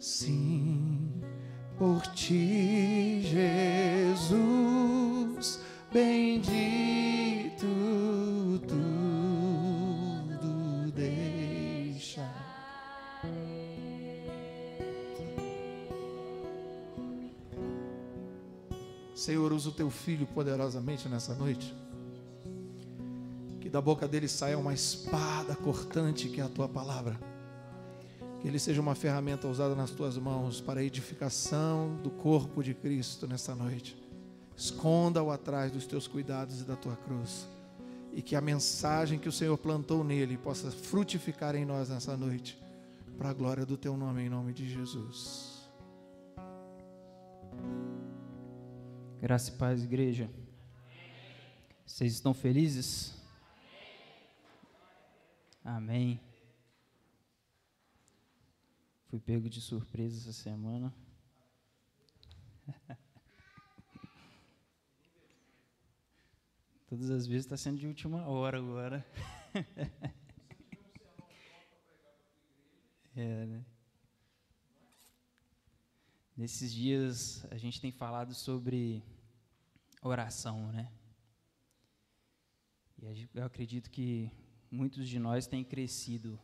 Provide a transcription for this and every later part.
Sim, por ti, Jesus, bendito, tudo deixa. Senhor, usa o teu filho poderosamente nessa noite. Que da boca dele saia uma espada cortante, que é a tua palavra. Que ele seja uma ferramenta usada nas tuas mãos para a edificação do corpo de Cristo nessa noite. Esconda-o atrás dos teus cuidados e da tua cruz. E que a mensagem que o Senhor plantou nele possa frutificar em nós nessa noite, para a glória do teu nome, em nome de Jesus. Graça e paz, igreja. Vocês estão felizes? Amém. Fui pego de surpresa essa semana. Todas as vezes está sendo de última hora agora. Né? Nesses dias a gente tem falado sobre oração, né? E eu acredito que muitos de nós têm crescido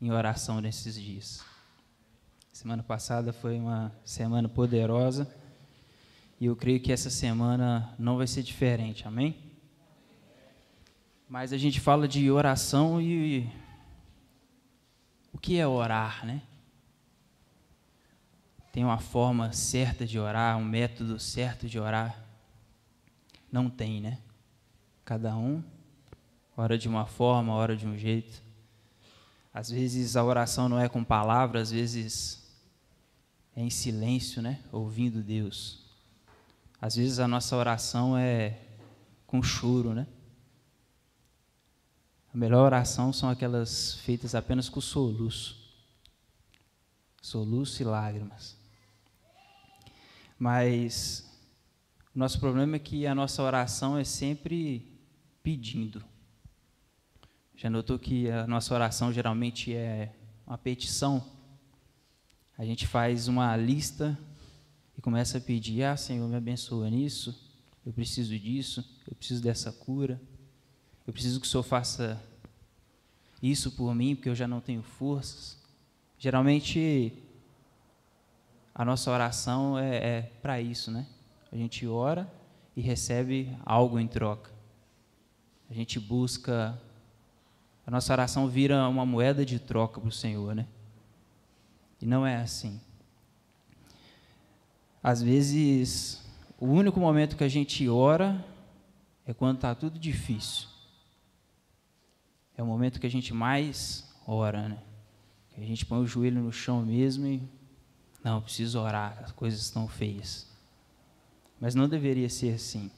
em oração nesses dias. Semana passada foi uma semana poderosa e eu creio que essa semana não vai ser diferente, amém? Mas a gente fala de oração e o que é orar, né? Tem uma forma certa de orar, um método certo de orar? Não tem, né? Cada um ora de uma forma, ora de um jeito. Às vezes a oração não é com palavras, às vezes é em silêncio, né? Ouvindo Deus. Às vezes a nossa oração é com choro, né? A melhor oração são aquelas feitas apenas com soluço. Soluço e lágrimas. Mas o nosso problema é que a nossa oração é sempre pedindo. Já notou que a nossa oração geralmente é uma petição? A gente faz uma lista e começa a pedir: ah, Senhor, me abençoa nisso, eu preciso disso, eu preciso dessa cura, eu preciso que o Senhor faça isso por mim, porque eu já não tenho forças. Geralmente, a nossa oração é para isso, né? A gente ora e recebe algo em troca. A gente busca... A nossa oração vira uma moeda de troca para o Senhor, né? E não é assim. Às vezes, o único momento que a gente ora é quando está tudo difícil. É o momento que a gente mais ora, né? Que a gente põe o joelho no chão mesmo e... Não, preciso orar, as coisas estão feias. Mas não deveria ser assim.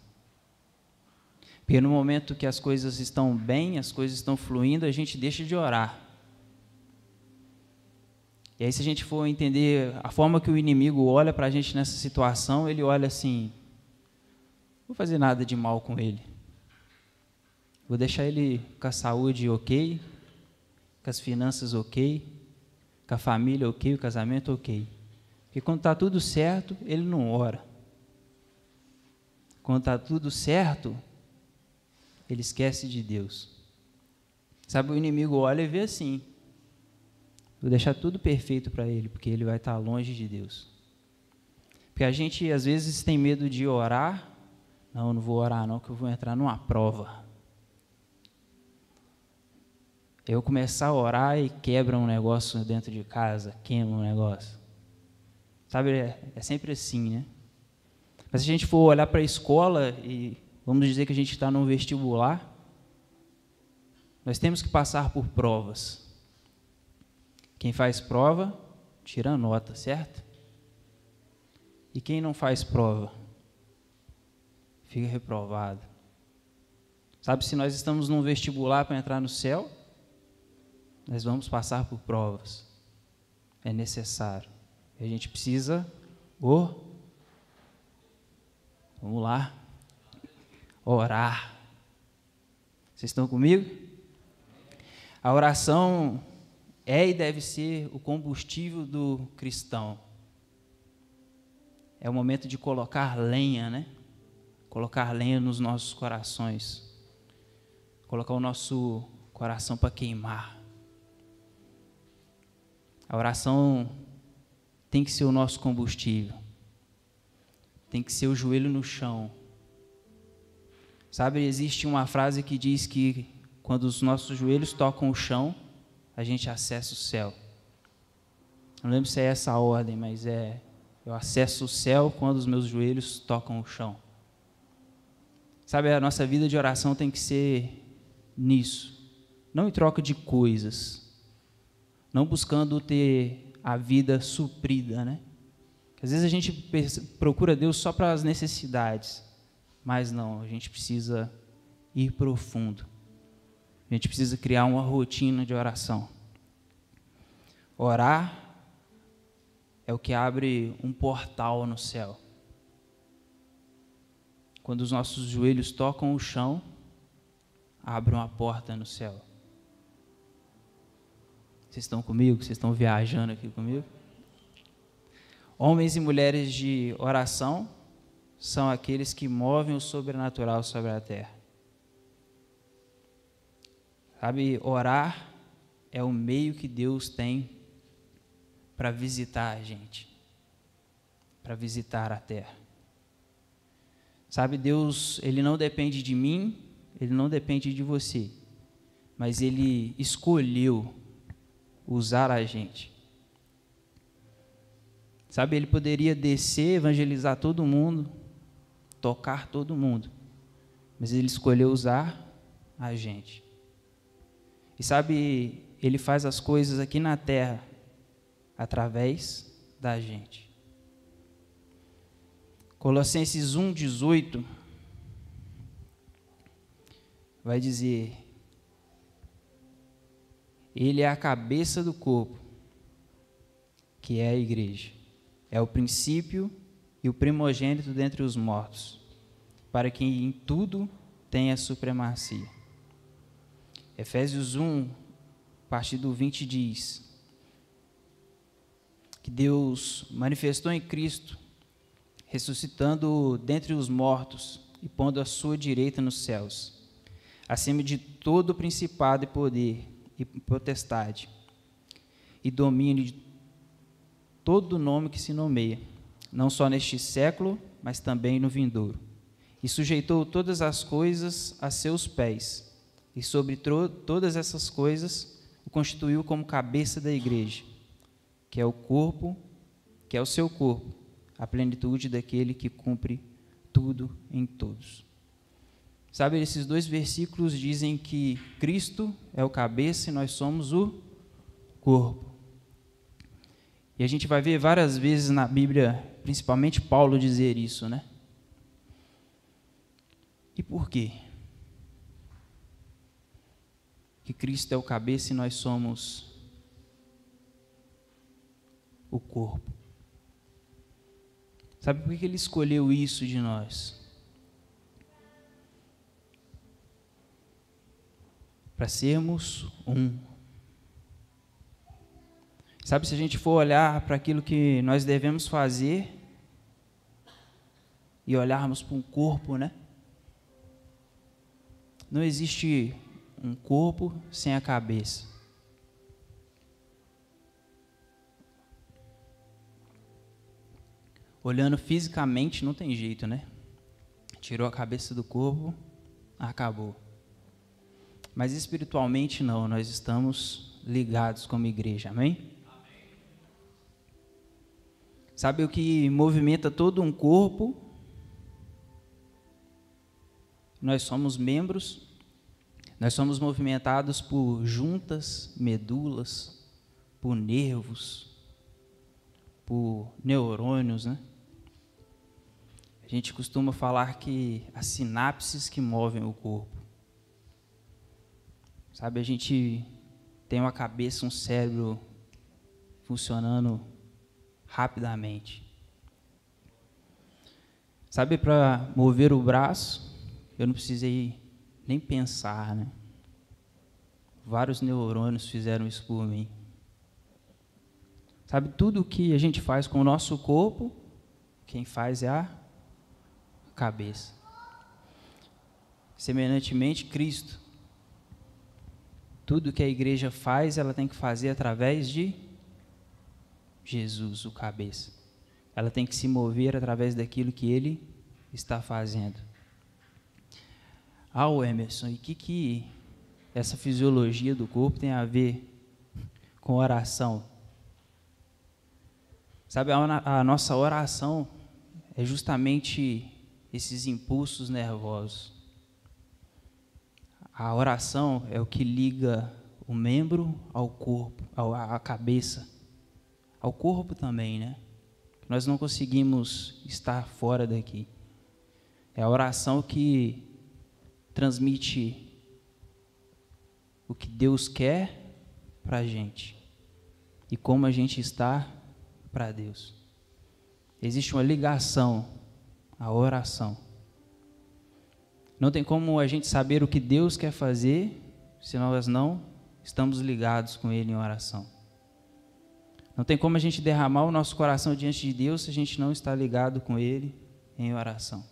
Porque no momento que as coisas estão bem, as coisas estão fluindo, a gente deixa de orar. E aí, se a gente for entender a forma que o inimigo olha para a gente nessa situação, ele olha assim: não vou fazer nada de mal com ele. Vou deixar ele com a saúde ok, com as finanças ok, com a família ok, o casamento ok. Porque quando está tudo certo, ele não ora. Quando está tudo certo, ele esquece de Deus. Sabe, o inimigo olha e vê assim: vou deixar tudo perfeito para ele, porque ele vai estar longe de Deus. Porque a gente, às vezes, tem medo de orar. Não vou orar não, que eu vou entrar numa prova. Eu começar a orar e quebra um negócio dentro de casa, queima um negócio. Sabe, é sempre assim, né? Mas se a gente for olhar para a escola e vamos dizer que a gente está num vestibular, nós temos que passar por provas. Quem faz prova, tira nota, certo? E quem não faz prova, fica reprovado. Sabe, se nós estamos num vestibular para entrar no céu, nós vamos passar por provas. É necessário. A gente precisa, vamos lá, orar. Vocês estão comigo? A oração é e deve ser o combustível do cristão. É o momento de colocar lenha, né? Colocar lenha nos nossos corações. Colocar o nosso coração para queimar. A oração tem que ser o nosso combustível. Tem que ser o joelho no chão. Sabe, existe uma frase que diz que quando os nossos joelhos tocam o chão, a gente acessa o céu. Não lembro se é essa a ordem, mas eu acesso o céu quando os meus joelhos tocam o chão. Sabe, a nossa vida de oração tem que ser nisso. Não em troca de coisas. Não buscando ter a vida suprida, né? Às vezes a gente procura Deus só para as necessidades. Mas não, a gente precisa ir profundo. A gente precisa criar uma rotina de oração. Orar é o que abre um portal no céu. Quando os nossos joelhos tocam o chão, abre uma porta no céu. Vocês estão comigo? Vocês estão viajando aqui comigo? Homens e mulheres de oração são aqueles que movem o sobrenatural sobre a terra. Sabe, orar é o meio que Deus tem para visitar a gente, para visitar a terra. Sabe, Deus, Ele não depende de mim, Ele não depende de você, mas Ele escolheu usar a gente. Sabe, Ele poderia descer, evangelizar todo mundo, tocar todo mundo, mas Ele escolheu usar a gente. E sabe, Ele faz as coisas aqui na terra através da gente. Colossenses 1:18 vai dizer: Ele é a cabeça do corpo, que é a igreja. É o princípio e o primogênito dentre os mortos, para que em tudo tenha supremacia. Efésios 1, a partir do 20, diz que Deus manifestou em Cristo, ressuscitando dentre os mortos e pondo a sua direita nos céus, acima de todo principado e poder e potestade, e domínio de todo nome que se nomeia, não só neste século, mas também no vindouro. E sujeitou todas as coisas a seus pés, e sobre todas essas coisas o constituiu como cabeça da igreja, que é o corpo, que é o seu corpo, a plenitude daquele que cumpre tudo em todos. Sabe, esses dois versículos dizem que Cristo é o cabeça e nós somos o corpo. E a gente vai ver várias vezes na Bíblia, principalmente Paulo, dizer isso, né? E por quê? Que Cristo é o cabeça e nós somos o corpo. Sabe por que Ele escolheu isso de nós? Para sermos um. Sabe, se a gente for olhar para aquilo que nós devemos fazer e olharmos para um corpo, né? Não existe um corpo sem a cabeça. Olhando fisicamente não tem jeito, né? Tirou a cabeça do corpo, acabou. Mas espiritualmente não, nós estamos ligados como igreja, amém? Sabe o que movimenta todo um corpo? Nós somos membros, nós somos movimentados por juntas, medulas, por nervos, por neurônios, né? A gente costuma falar que as sinapses que movem o corpo. Sabe, a gente tem uma cabeça, um cérebro funcionando rapidamente. Sabe, para mover o braço, eu não precisei nem pensar, né? Vários neurônios fizeram isso por mim. Sabe, tudo que a gente faz com o nosso corpo, quem faz é a cabeça. Semelhantemente, Cristo. Tudo que a igreja faz, ela tem que fazer através de Jesus, o cabeça. Ela tem que se mover através daquilo que ele está fazendo. Emerson, e o que essa fisiologia do corpo tem a ver com oração? Sabe, a nossa oração é justamente esses impulsos nervosos. A oração é o que liga o membro ao corpo, à cabeça, ao corpo também, né? Nós não conseguimos estar fora daqui. É a oração que transmite o que Deus quer para a gente e como a gente está para Deus. Existe uma ligação à oração. Não tem como a gente saber o que Deus quer fazer se nós não estamos ligados com Ele em oração. Não tem como a gente derramar o nosso coração diante de Deus se a gente não está ligado com Ele em oração.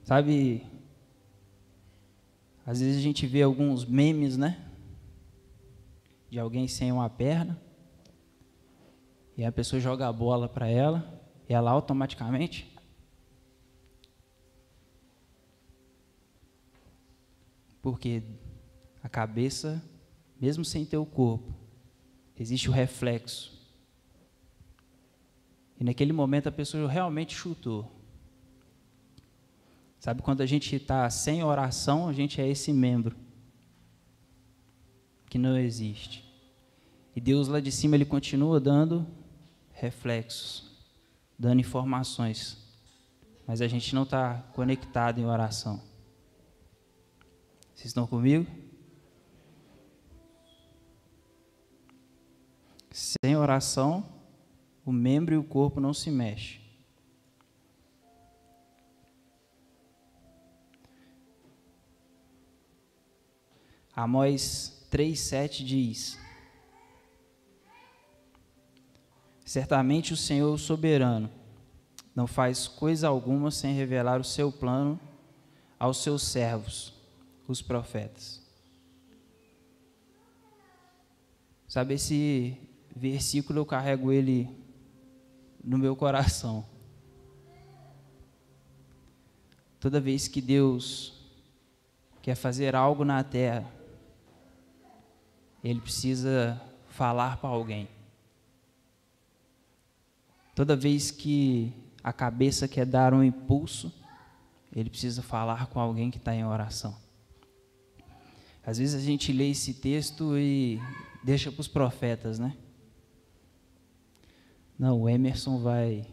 Sabe, às vezes a gente vê alguns memes, né? De alguém sem uma perna, e a pessoa joga a bola para ela, e ela automaticamente porque a cabeça, mesmo sem ter o corpo, existe o reflexo. E naquele momento a pessoa realmente chutou. Sabe, quando a gente está sem oração, a gente é esse membro que não existe. E Deus lá de cima, Ele continua dando reflexos, dando informações. Mas a gente não está conectado em oração. Vocês estão comigo? Sem oração, o membro e o corpo não se mexem. Amós 3,7 diz: certamente o Senhor soberano não faz coisa alguma sem revelar o seu plano aos seus servos, os profetas. Sabe, esse versículo eu carrego ele no meu coração. Toda vez que Deus quer fazer algo na terra, Ele precisa falar para alguém. Toda vez que a cabeça quer dar um impulso, Ele precisa falar com alguém que está em oração. Às vezes a gente lê esse texto e deixa para os profetas, né? Não, o Emerson vai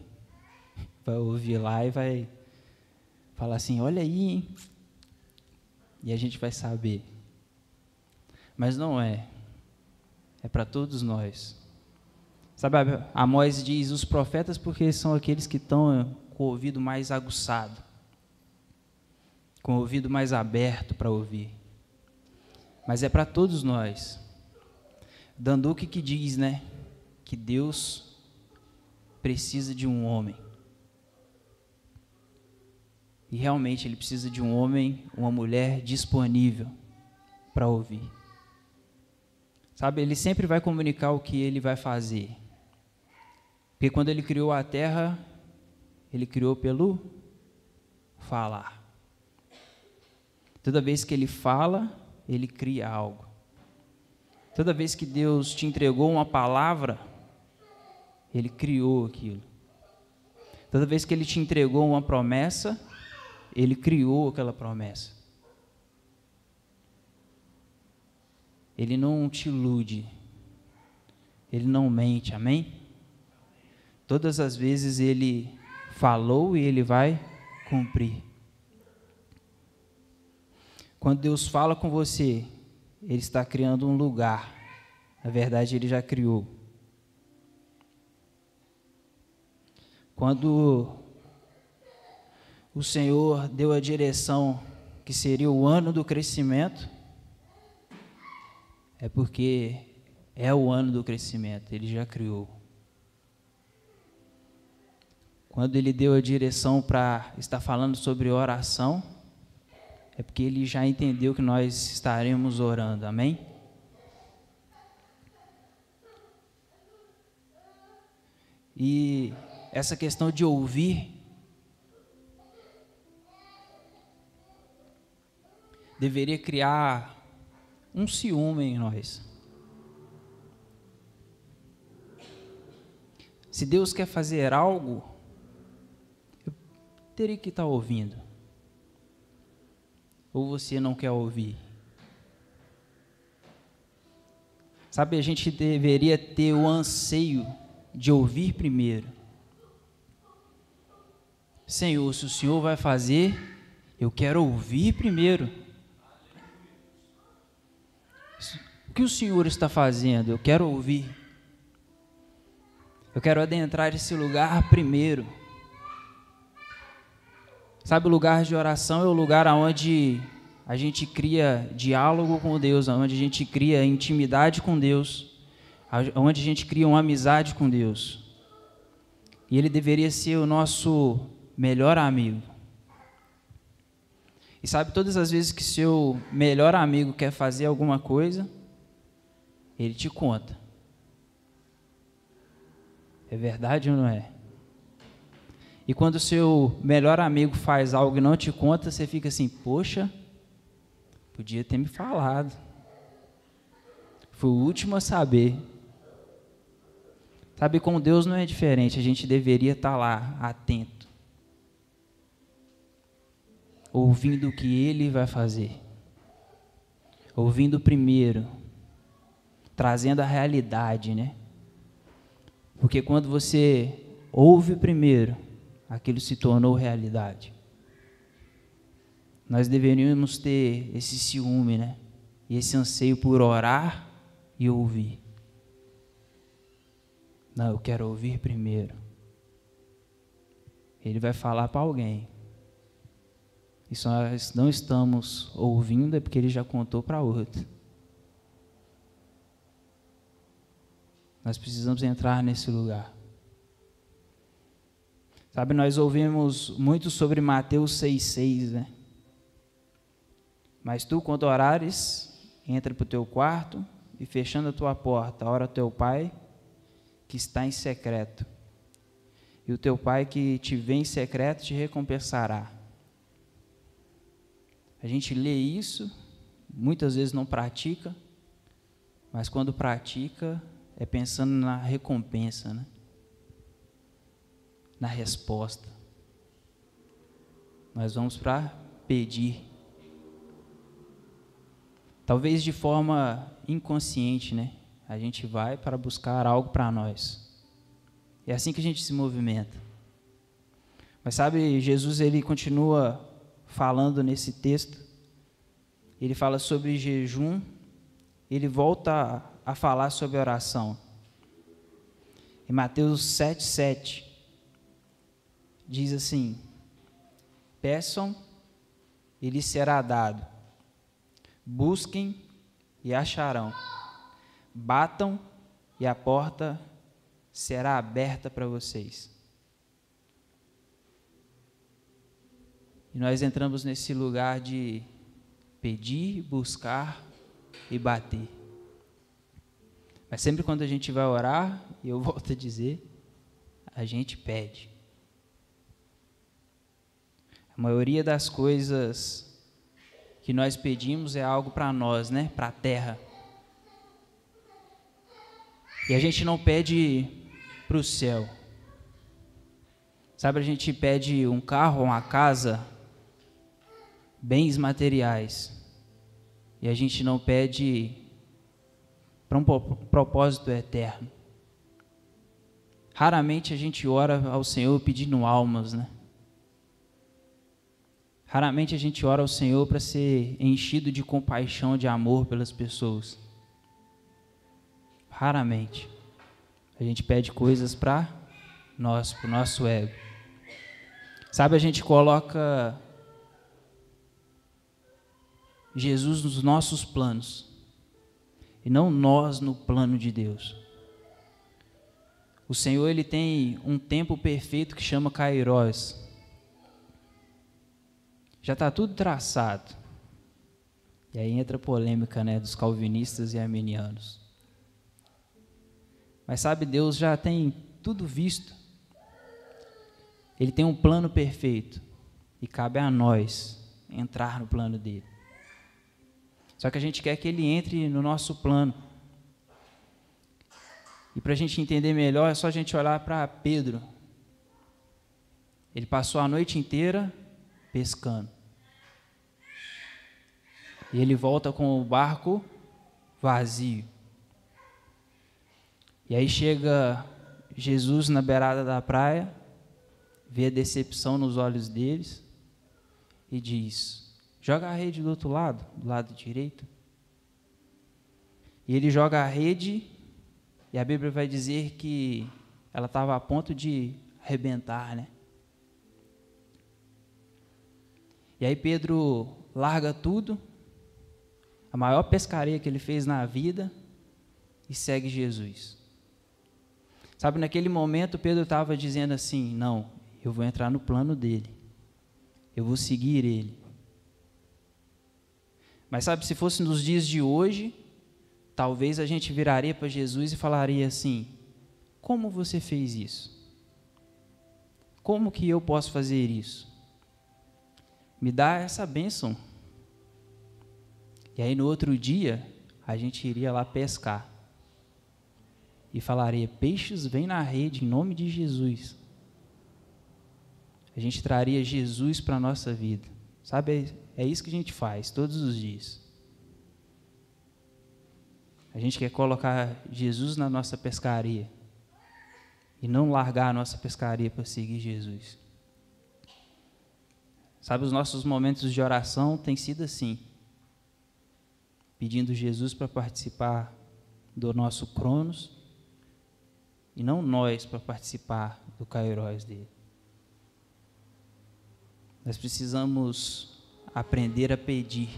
ouvir lá e vai falar assim, olha aí, hein? E a gente vai saber. Mas não é. É para todos nós. Sabe, Amós diz os profetas porque são aqueles que estão com o ouvido mais aguçado, com o ouvido mais aberto para ouvir. Mas é para todos nós. Danduque que diz, né, que Deus precisa de um homem. E realmente Ele precisa de um homem, uma mulher disponível para ouvir. Sabe, Ele sempre vai comunicar o que Ele vai fazer. Porque quando Ele criou a terra, Ele criou pelo falar. Toda vez que Ele fala, Ele cria algo. Toda vez que Deus te entregou uma palavra, Ele criou aquilo. Toda vez que Ele te entregou uma promessa, Ele criou aquela promessa. Ele não te ilude. Ele não mente, amém? Todas as vezes Ele falou e Ele vai cumprir. Quando Deus fala com você, Ele está criando um lugar. Na verdade, Ele já criou. Quando o Senhor deu a direção que seria o ano do crescimento, é porque é o ano do crescimento, Ele já criou. Quando Ele deu a direção para estar falando sobre oração, é porque Ele já entendeu que nós estaremos orando, amém? E essa questão de ouvir deveria criar um ciúme em nós. Se Deus quer fazer algo, eu teria que estar ouvindo. Ou você não quer ouvir? Sabe, a gente deveria ter o anseio de ouvir primeiro. Senhor, se o Senhor vai fazer, eu quero ouvir primeiro. O que o Senhor está fazendo? Eu quero ouvir. Eu quero adentrar esse lugar primeiro. Sabe, o lugar de oração é o lugar onde a gente cria diálogo com Deus, onde a gente cria intimidade com Deus, onde a gente cria uma amizade com Deus. E Ele deveria ser o nosso melhor amigo. E sabe, todas as vezes que seu melhor amigo quer fazer alguma coisa, ele te conta. É verdade ou não é? E quando o seu melhor amigo faz algo e não te conta, você fica assim, poxa, podia ter me falado. Fui o último a saber. Sabe, com Deus não é diferente, a gente deveria estar lá, atento, ouvindo o que Ele vai fazer, ouvindo primeiro, trazendo a realidade, né? Porque quando você ouve primeiro, aquilo se tornou realidade. Nós deveríamos ter esse ciúme, né? E esse anseio por orar e ouvir. Não, eu quero ouvir primeiro. Ele vai falar para alguém. E se nós não estamos ouvindo, é porque ele já contou para outro. Nós precisamos entrar nesse lugar. Sabe, nós ouvimos muito sobre Mateus 6,6, né? Mas tu, quando orares, entra para o teu quarto e fechando a tua porta, ora ao teu Pai que está em secreto. E o teu Pai que te vê em secreto te recompensará. A gente lê isso, muitas vezes não pratica, mas quando pratica, é pensando na recompensa, né? Na resposta. Nós vamos para pedir. Talvez de forma inconsciente, né? A gente vai para buscar algo para nós. É assim que a gente se movimenta. Mas sabe, Jesus, ele continua falando nesse texto. Ele fala sobre jejum. Ele volta a falar sobre oração. Em Mateus 7,7, diz assim: peçam e lhes será dado, busquem e acharão, batam e a porta será aberta para vocês. E nós entramos nesse lugar de pedir, buscar e bater. Mas sempre quando a gente vai orar, e eu volto a dizer, a gente pede. A maioria das coisas que nós pedimos é algo para nós, né? Para a terra. E a gente não pede para o céu. Sabe, a gente pede um carro, uma casa, bens materiais. E a gente não pede para um propósito eterno. Raramente a gente ora ao Senhor pedindo almas, né? Raramente a gente ora ao Senhor para ser enchido de compaixão, de amor pelas pessoas. Raramente. A gente pede coisas para nós, para o nosso ego. Sabe, a gente coloca Jesus nos nossos planos. A e não nós no plano de Deus. O Senhor, Ele tem um tempo perfeito que chama Kairos. Já está tudo traçado. E aí entra a polêmica, né, dos calvinistas e arminianos. Mas sabe, Deus já tem tudo visto. Ele tem um plano perfeito. E cabe a nós entrar no plano dele. Só que a gente quer que ele entre no nosso plano. E para a gente entender melhor, é só a gente olhar para Pedro. Ele passou a noite inteira pescando. E ele volta com o barco vazio. E aí chega Jesus na beirada da praia, vê a decepção nos olhos deles e diz: joga a rede do outro lado, do lado direito. E ele joga a rede e a Bíblia vai dizer que ela estava a ponto de arrebentar, né? E aí Pedro larga tudo, a maior pescaria que ele fez na vida, e segue Jesus. Sabe, naquele momento Pedro estava dizendo assim: não, eu vou entrar no plano dele, eu vou seguir ele. Mas sabe, se fosse nos dias de hoje, talvez a gente viraria para Jesus e falaria assim: como você fez isso? Como que eu posso fazer isso? Me dá essa bênção. E aí no outro dia, a gente iria lá pescar. E falaria: peixes, vem na rede, em nome de Jesus. A gente traria Jesus para a nossa vida. Sabe, é isso que a gente faz todos os dias. A gente quer colocar Jesus na nossa pescaria. E não largar a nossa pescaria para seguir Jesus. Sabe, os nossos momentos de oração têm sido assim. Pedindo Jesus para participar do nosso Cronos. E não nós para participar do Kairos dele. Nós precisamos aprender a pedir.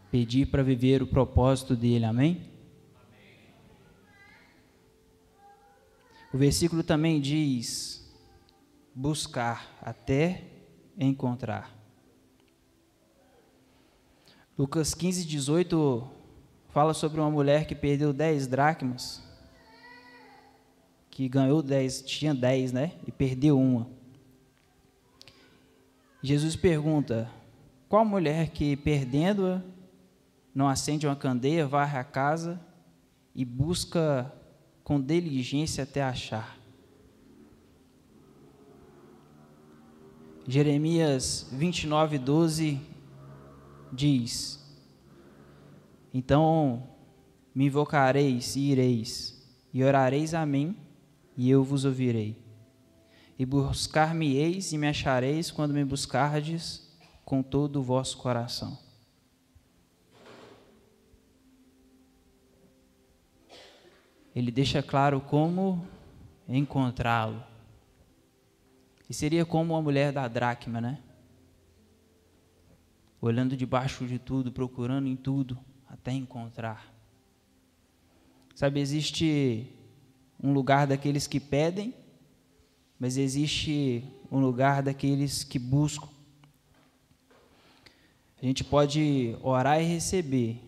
Pedir para viver o propósito dele, amém? O versículo também diz: buscar até encontrar. Lucas 15, 18 fala sobre uma mulher que perdeu 10 dracmas, que ganhou 10, tinha 10, né? E perdeu uma. Jesus pergunta: qual mulher que, perdendo-a, não acende uma candeia, varre a casa e busca com diligência até achar? Jeremias 29, 12 diz: então me invocareis e ireis, e orareis a mim, e eu vos ouvirei. E buscar-me-eis e me achareis quando me buscardes com todo o vosso coração. Ele deixa claro como encontrá-lo. E seria como a mulher da dracma, né? Olhando debaixo de tudo, procurando em tudo, até encontrar. Sabe, existe um lugar daqueles que pedem, mas existe um lugar daqueles que buscam. A gente pode orar e receber,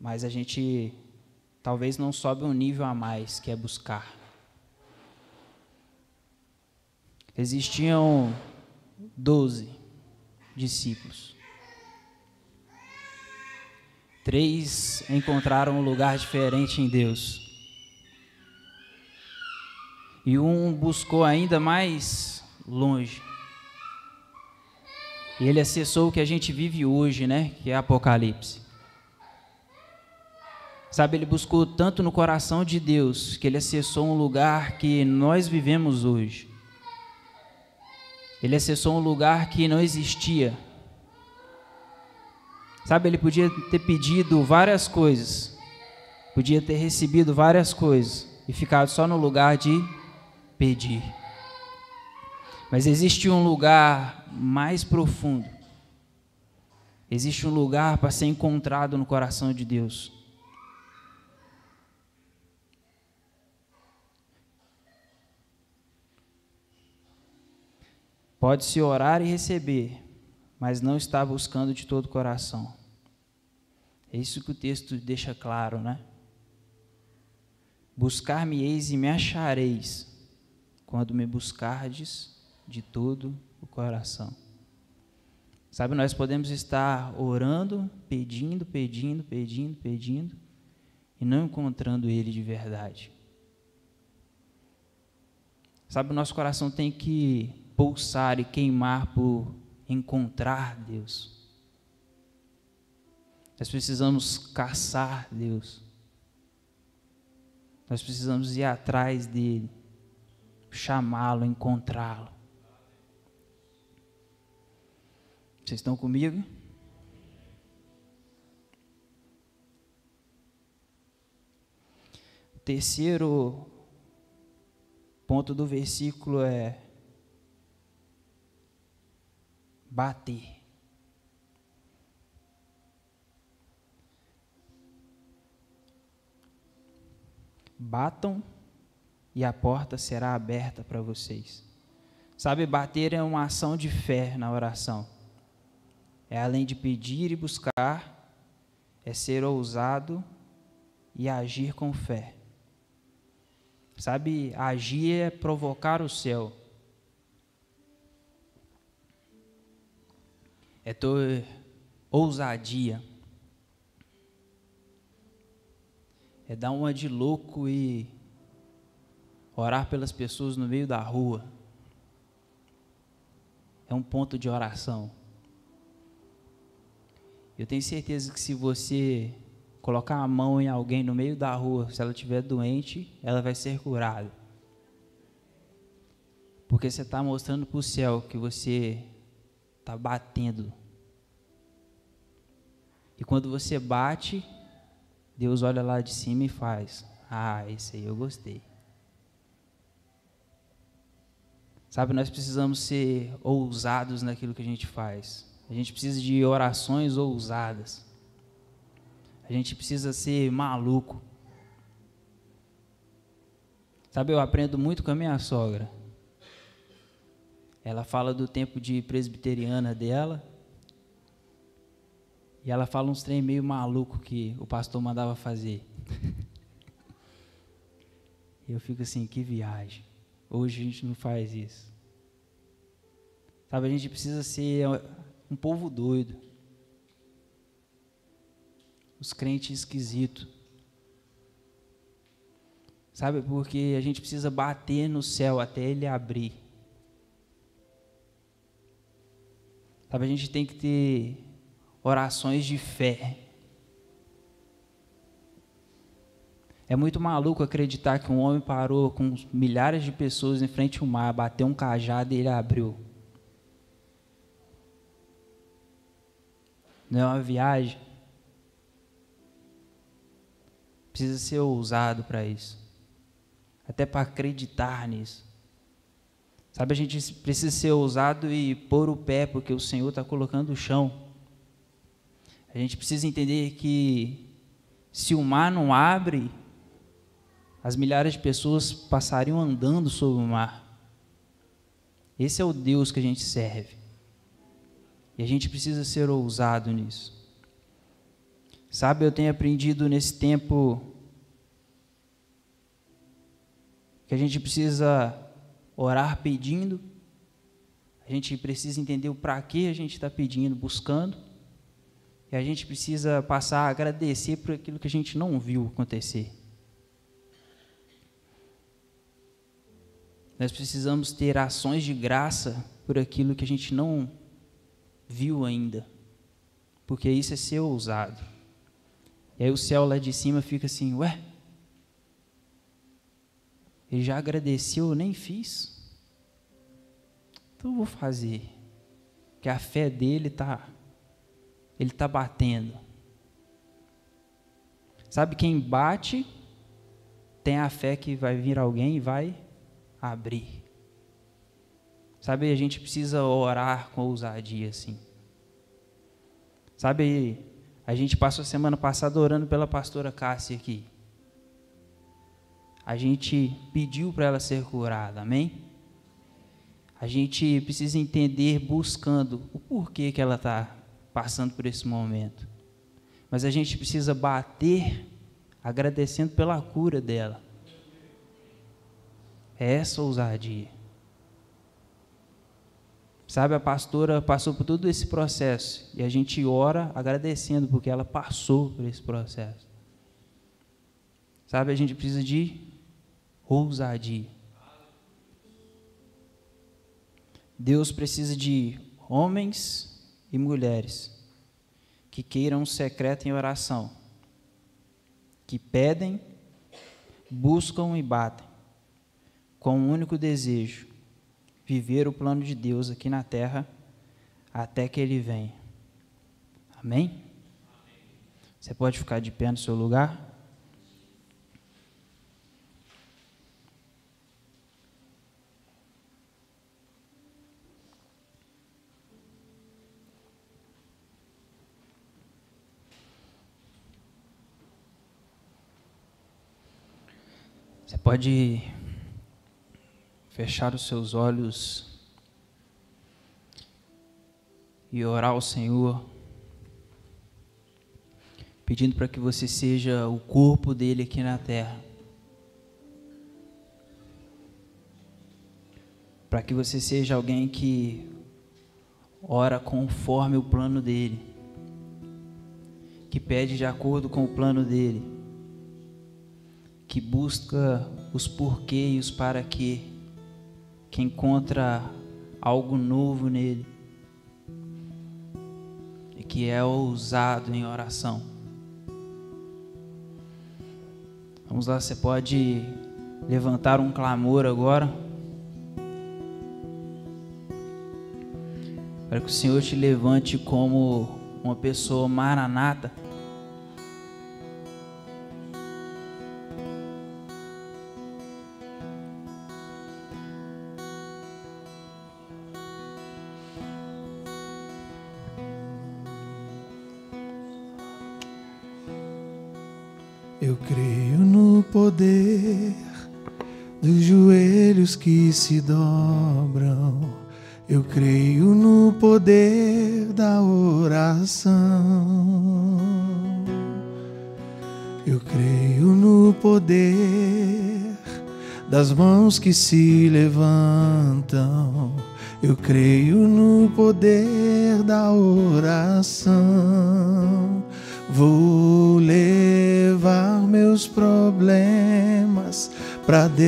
mas a gente talvez não sobe um nível a mais, que é buscar. Existiam 12 discípulos. 3 encontraram um lugar diferente em Deus. E um buscou ainda mais longe. E ele acessou o que a gente vive hoje, né? Que é Apocalipse. Sabe, ele buscou tanto no coração de Deus, que ele acessou um lugar que nós vivemos hoje. Ele acessou um lugar que não existia. Sabe, ele podia ter pedido várias coisas, podia ter recebido várias coisas e ficado só no lugar de pedir. Mas existe um lugar mais profundo, Existe um lugar para ser encontrado no coração de Deus. Pode-se orar e receber, mas não está buscando de todo o coração. É isso que o texto deixa claro, né? Buscar-me-eis e me achareis, quando me buscardes de todo o coração. Sabe, nós podemos estar orando, pedindo, e não encontrando Ele de verdade. Sabe, o nosso coração tem que pulsar e queimar por encontrar Deus. Nós precisamos caçar Deus. Nós precisamos ir atrás dele, chamá-lo, encontrá-lo. Vocês estão comigo? O terceiro ponto do versículo é bater. Batam e a porta será aberta para vocês. Sabe, bater é uma ação de fé na oração. É além de pedir e buscar, é ser ousado e agir com fé. Sabe, agir é provocar o céu. É ter ousadia. É dar uma de louco e orar pelas pessoas no meio da rua. É um ponto de oração. Eu tenho certeza que se você colocar a mão em alguém no meio da rua, se ela estiver doente, ela vai ser curada. Porque você está mostrando para o céu que você está batendo. E quando você bate, Deus olha lá de cima e faz: ah, esse aí eu gostei. Sabe, nós precisamos ser ousados naquilo que a gente faz. A gente precisa de orações ousadas. A gente precisa ser maluco. Sabe, eu aprendo muito com a minha sogra. Ela fala do tempo de presbiteriana dela. E ela fala uns trem meio maluco que o pastor mandava fazer. E eu fico assim, que viagem. Hoje a gente não faz isso. Sabe, a gente precisa ser um povo doido. Os crentes esquisitos. Sabe, porque a gente precisa bater no céu até ele abrir. Sabe, a gente tem que ter orações de fé. É muito maluco acreditar que um homem parou com milhares de pessoas em frente ao mar, bateu um cajado e ele abriu. Não é uma viagem? Precisa ser ousado para isso. Até para acreditar nisso. Sabe, a gente precisa ser ousado e pôr o pé, porque o Senhor está colocando o chão. A gente precisa entender que se o mar não abre, as milhares de pessoas passariam andando sobre o mar. Esse é o Deus que a gente serve. E a gente precisa ser ousado nisso. Sabe, eu tenho aprendido nesse tempo que a gente precisa orar pedindo, a gente precisa entender o para que a gente está pedindo, buscando, e a gente precisa passar a agradecer por aquilo que a gente não viu acontecer. Nós precisamos ter ações de graça por aquilo que a gente não viu ainda, porque isso é ser ousado. E aí o céu lá de cima fica assim, ué, ele já agradeceu, eu nem fiz, então eu vou fazer, porque a fé dele ele está batendo. Sabe, quem bate tem a fé que vai vir alguém e vai abrir. Sabe, a gente precisa orar com ousadia assim. Sabe, a gente passou a semana passada orando pela pastora Cássia aqui. A gente pediu para ela ser curada, amém? A gente precisa entender, buscando o porquê que ela está passando por esse momento. Mas a gente precisa bater agradecendo pela cura dela. É essa ousadia. Sabe, a pastora passou por todo esse processo e a gente ora agradecendo porque ela passou por esse processo. Sabe, a gente precisa de ousadia. Deus precisa de homens e mulheres que queiram um secreto em oração, que pedem, buscam e batem, com um único desejo: viver o plano de Deus aqui na terra até que Ele venha. Amém? Você pode ficar de pé no seu lugar? Você pode fechar os seus olhos e orar ao Senhor, pedindo para que você seja o corpo dele aqui na terra, para que você seja alguém que ora conforme o plano dele, que pede de acordo com o plano dele, que busca os porquês e os para quê, que encontra algo novo nele e que é ousado em oração. Vamos lá, você pode levantar um clamor agora, para que o Senhor te levante como uma pessoa maranata. Eu creio no poder dos joelhos que se dobram. Eu creio no poder da oração. Eu creio no poder das mãos que se levantam. Eu creio no poder da oração. Vou levar meus problemas para Deus,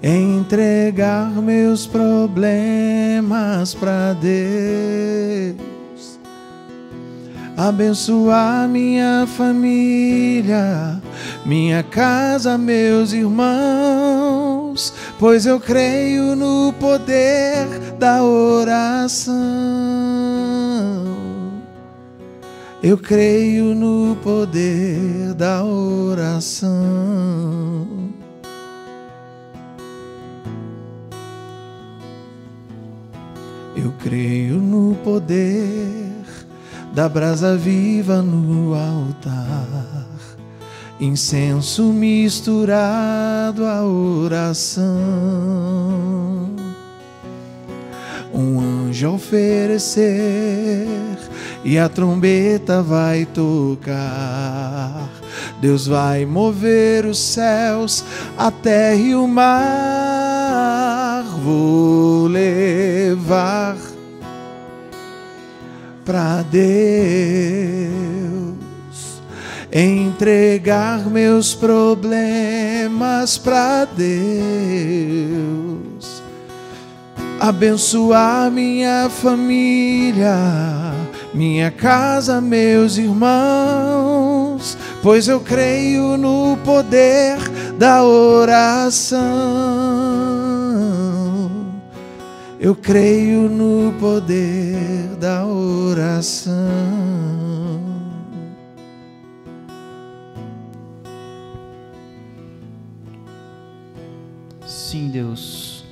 entregar meus problemas para Deus, abençoar minha família, minha casa, meus irmãos, pois eu creio no poder da oração. Eu creio no poder da oração. Eu creio no poder da brasa viva no altar, incenso misturado à oração. Um anjo oferecer e a trombeta vai tocar. Deus vai mover os céus, a terra e o mar. Vou levar para Deus, entregar meus problemas para Deus, abençoar minha família, minha casa, meus irmãos, pois eu creio no poder da oração. Eu creio no poder da oração. Sim, Deus.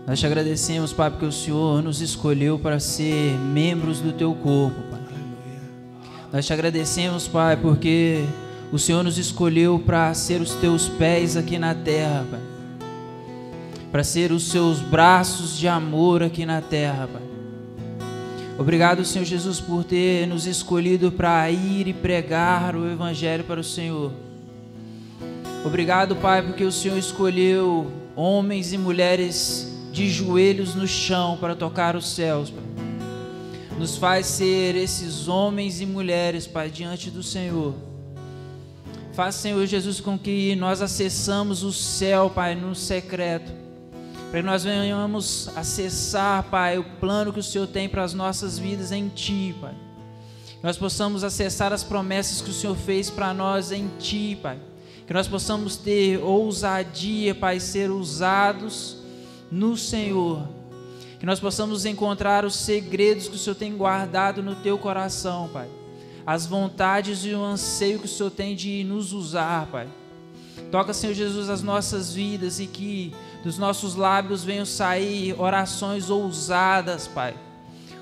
Nós Nós te agradecemos, Pai, porque o Senhor nos escolheu para ser membros do teu corpo, Pai. Nós te agradecemos, Pai, porque o Senhor nos escolheu para ser os teus pés aqui na terra, Pai. Para ser os seus braços de amor aqui na terra, Pai. Obrigado, Senhor Jesus, por ter nos escolhido para ir e pregar o Evangelho para o Senhor. Obrigado, Pai, porque o Senhor escolheu homens e mulheres de joelhos no chão para tocar os céus, Pai. Nos faz ser esses homens e mulheres, Pai, diante do Senhor. Faz, Senhor Jesus, com que nós acessamos o céu, Pai, no secreto, para que nós venhamos acessar, Pai, o plano que o Senhor tem para as nossas vidas em Ti, Pai. Que nós possamos acessar as promessas que o Senhor fez para nós em Ti, Pai. Que nós possamos ter ousadia, Pai, ser usados no Senhor, que nós possamos encontrar os segredos que o Senhor tem guardado no teu coração, Pai, as vontades e o anseio que o Senhor tem de nos usar, Pai. Toca, Senhor Jesus, as nossas vidas e que dos nossos lábios venham sair orações ousadas, Pai,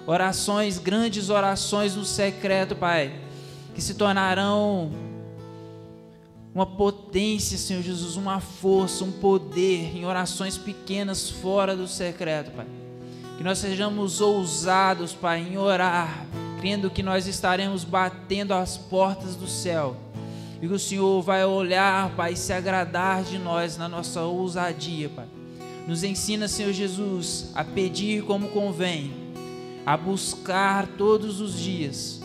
orações, grandes orações no secreto, Pai, que se tornarão uma potência, Senhor Jesus, uma força, um poder em orações pequenas fora do secreto, Pai. Que nós sejamos ousados, Pai, em orar, crendo que nós estaremos batendo as portas do céu e que o Senhor vai olhar, Pai, e se agradar de nós na nossa ousadia, Pai. Nos ensina, Senhor Jesus, a pedir como convém, a buscar todos os dias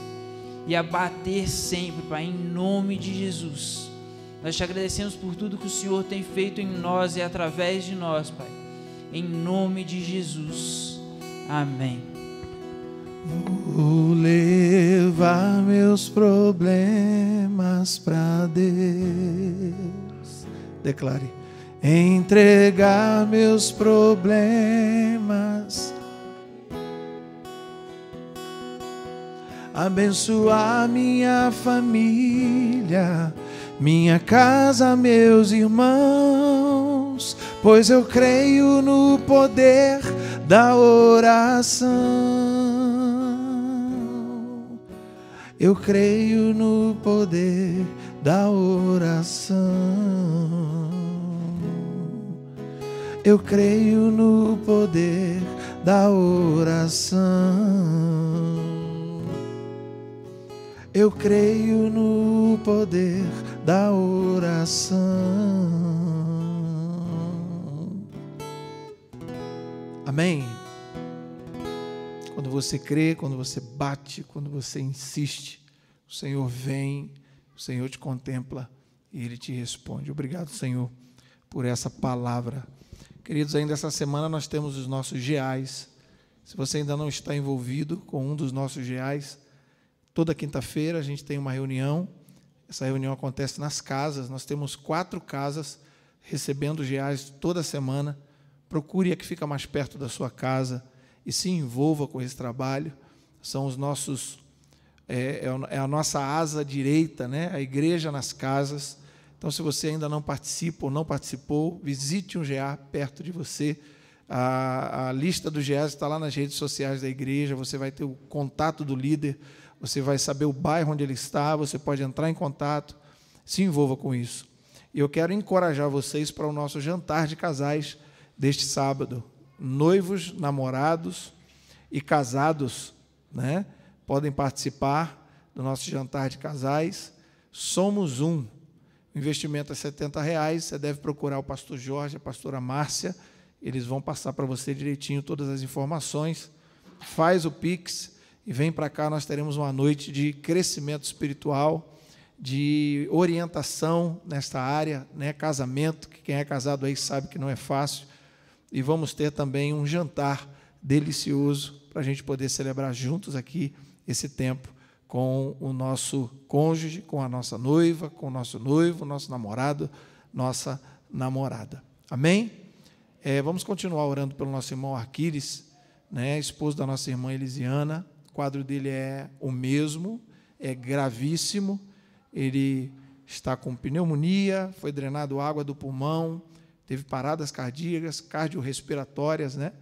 e a bater sempre, Pai, em nome de Jesus. Nós te agradecemos por tudo que o Senhor tem feito em nós e através de nós, Pai. Em nome de Jesus. Amém. Vou levar meus problemas para Deus. Declare. Entregar meus problemas. Abençoar minha família, minha casa, meus irmãos, pois eu creio no poder da oração. Eu creio no poder da oração. Eu creio no poder da oração. Eu creio no poder da oração. Amém? Quando você crê, quando você bate, quando você insiste, o Senhor vem, o Senhor te contempla e Ele te responde. Obrigado, Senhor, por essa palavra. Queridos, ainda essa semana nós temos os nossos GAs. Se você ainda não está envolvido com um dos nossos GAs, toda quinta-feira a gente tem uma reunião. Essa reunião acontece nas casas. Nós temos 4 casas recebendo GAs toda semana. Procure a que fica mais perto da sua casa e se envolva com esse trabalho. São os nossos, é a nossa asa direita, né? A igreja nas casas. Então, se você ainda não participa ou não participou, visite um GA perto de você. A lista dos GAs está lá nas redes sociais da igreja. Você vai ter o contato do líder. Você vai saber o bairro onde ele está, você pode entrar em contato, se envolva com isso. E eu quero encorajar vocês para o nosso jantar de casais deste sábado. Noivos, namorados e casados, né, podem participar do nosso jantar de casais. Somos um. O investimento é R$70. Você deve procurar o pastor Jorge, a pastora Márcia. Eles vão passar para você direitinho todas as informações. Faz o Pix e vem para cá. Nós teremos uma noite de crescimento espiritual, de orientação nesta área, né? Casamento, que quem é casado aí sabe que não é fácil. E vamos ter também um jantar delicioso para a gente poder celebrar juntos aqui esse tempo com o nosso cônjuge, com a nossa noiva, com o nosso noivo, nosso namorado, nossa namorada. Amém? Vamos continuar orando pelo nosso irmão Arquiles, né, esposo da nossa irmã Elisiana. O quadro dele é o mesmo, é gravíssimo. Ele está com pneumonia, foi drenado água do pulmão, teve paradas cardíacas, cardiorrespiratórias, né?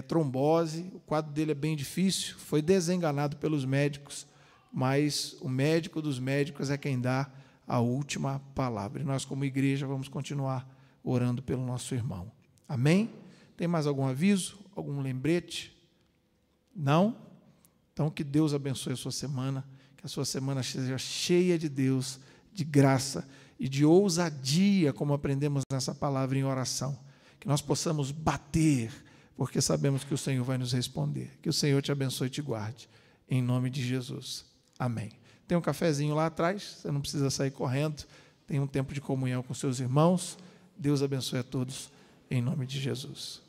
trombose, o quadro dele é bem difícil, foi desenganado pelos médicos, mas o médico dos médicos é quem dá a última palavra. E nós, como igreja, vamos continuar orando pelo nosso irmão. Amém? Tem mais algum aviso? Algum lembrete? Não? Então, que Deus abençoe a sua semana, que a sua semana seja cheia de Deus, de graça e de ousadia, como aprendemos nessa palavra em oração. Que nós possamos bater, porque sabemos que o Senhor vai nos responder. Que o Senhor te abençoe e te guarde. Em nome de Jesus. Amém. Tem um cafezinho lá atrás, você não precisa sair correndo. Tem um tempo de comunhão com seus irmãos. Deus abençoe a todos, em nome de Jesus.